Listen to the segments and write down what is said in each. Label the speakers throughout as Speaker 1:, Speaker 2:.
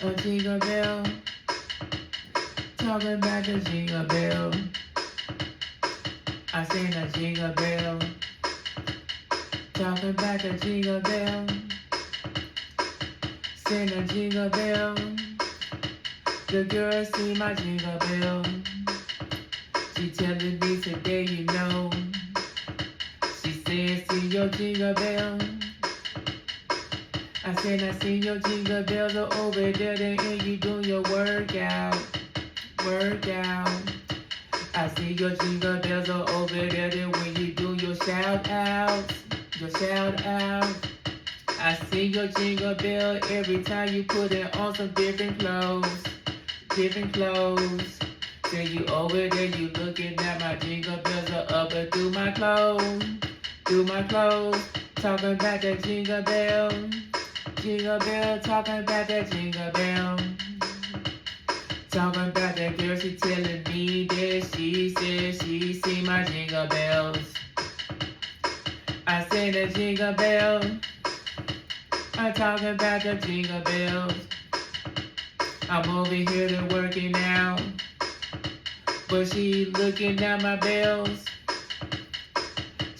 Speaker 1: A jingle bell, talking about the jingle bell. I sing a jingle bell, talking about the jingle bell. Sing a jingle bell. The girl see my jingle bell. She telling me today, you know. She said, see your jingle bell. I said, I see your jingle bells are over there, and you doing your workout. I see your jingle bells are over there, then when you do your shout outs. I see your jingle bell every time you put it on some different clothes. Then you over there, you looking at my jingle bells are up and through my clothes. Talking about that jingle bell, talking about that jingle bell. Talking about that girl, she telling me that she said she see my jingle bells. I say the jingle bell, I'm talking about the jingle bells. I'm over here to working out, but she looking at my bells.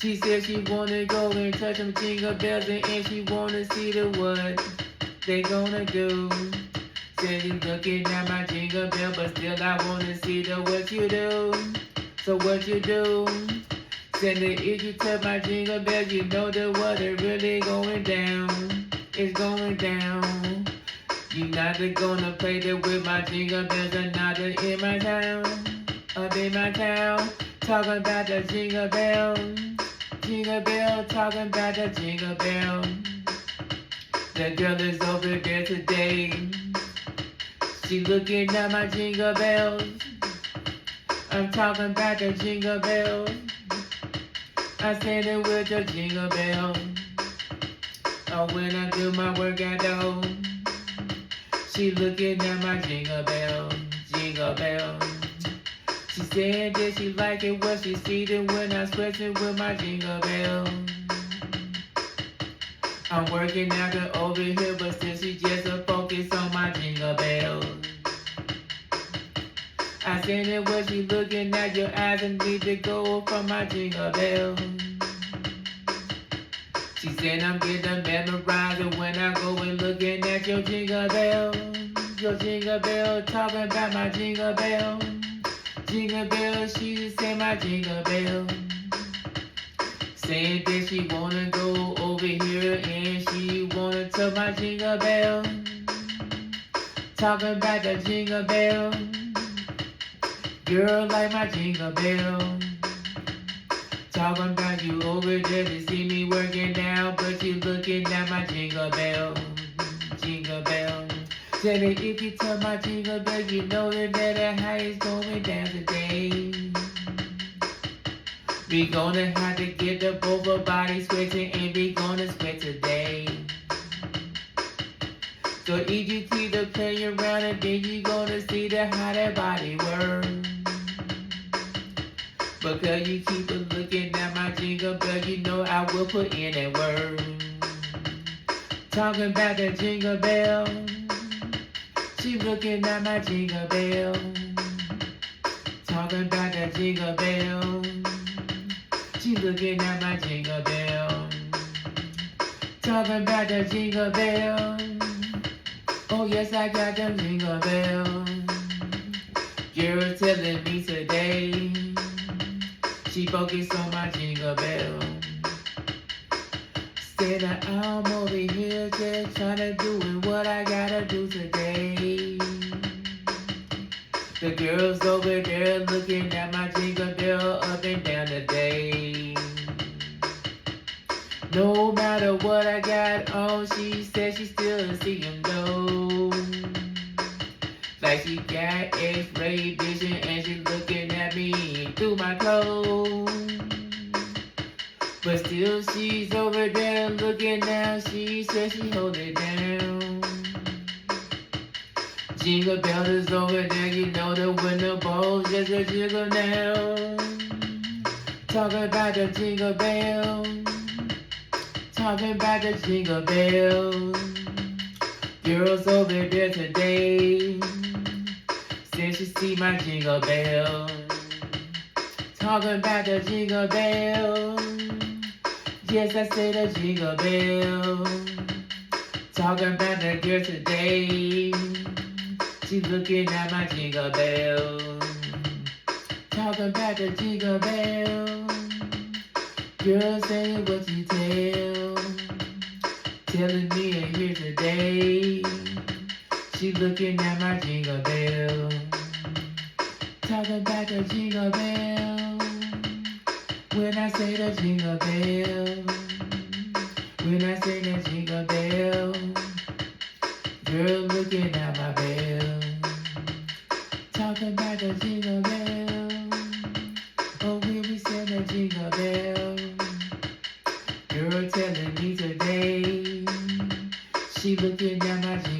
Speaker 1: She said she wanna go and touch them jingle bells, and she wanna see the what they gonna do. Said you looking at my jingle bell, but still I wanna see the what you do. So what you do? Said that if you touch my jingle bell, you know that what is really going down. It's going down. You not gonna play that with my jingle bells, and not in my town. Up in my town, talking about the jingle bell. Talking about the jingle bell. The girl is over there today. She looking at my jingle bells. I'm talking about the jingle bells. I stand it with the jingle bell. Oh, when I do my workout though. She looking at my jingle bell. She said that she like it when she see it when I sweating with my jingle bell. I'm working out over here, but still she just a focus on my jingle bell. I said that when she looking at your eyes and need to go from my jingle bell. She said I'm getting memorized, and when I go and looking at your jingle bell, talking about my jingle bell. Jingle bell, she said my jingle bell. Said that she wanna go over here and she wanna touch my jingle bell. Talking about the jingle bell. Girl like my jingle bell. Talking about you over there to see me working out, but you looking at my jingle bell. Said that if you touch my jingle bell, you know that the high is going down today. We gonna have to get the both our bodies sweating, and we gonna sweat today. So if you keep the play around, and then you gonna see the how that body works. Because you keep looking at my jingle bell, you know I will put in that word. Talking about the jingle bell. She looking at my jingle bell. Talking about the jingle bell. She looking at my jingle bell. Talking about the jingle bell. Oh yes, I got them jingle bells. Girl telling me today. She focused on my jingle bell. Said that I'm over here just trying to do what I gotta do today. The girls over there looking at my jingle bell up and down the day. No matter what I got on, she said she still see them though. Like she got X-ray vision and she looking at me through my clothes. But still she's over there looking down, she said she hold it down. Jingle bell is over there, you know the window balls just a jiggle now. Talking about the jingle bell. Talking about the jingle bell. Girls over there today, since you see my jingle bell, talking about the jingle bell. Yes, I said the jingle bell. Talking about the girl today, she looking at my jingle bell. Talking about the jingle bell. Girl, say what you tell. Telling me you're here today. She looking at my jingle bell. Talking about the jingle bell. When I say the jingle bell. When I say the jingle bell. Girl looking at my bell. Talking about the jingle bell. Oh, when we say the jingle bell. Girl telling me today. She looking at my jingle bell.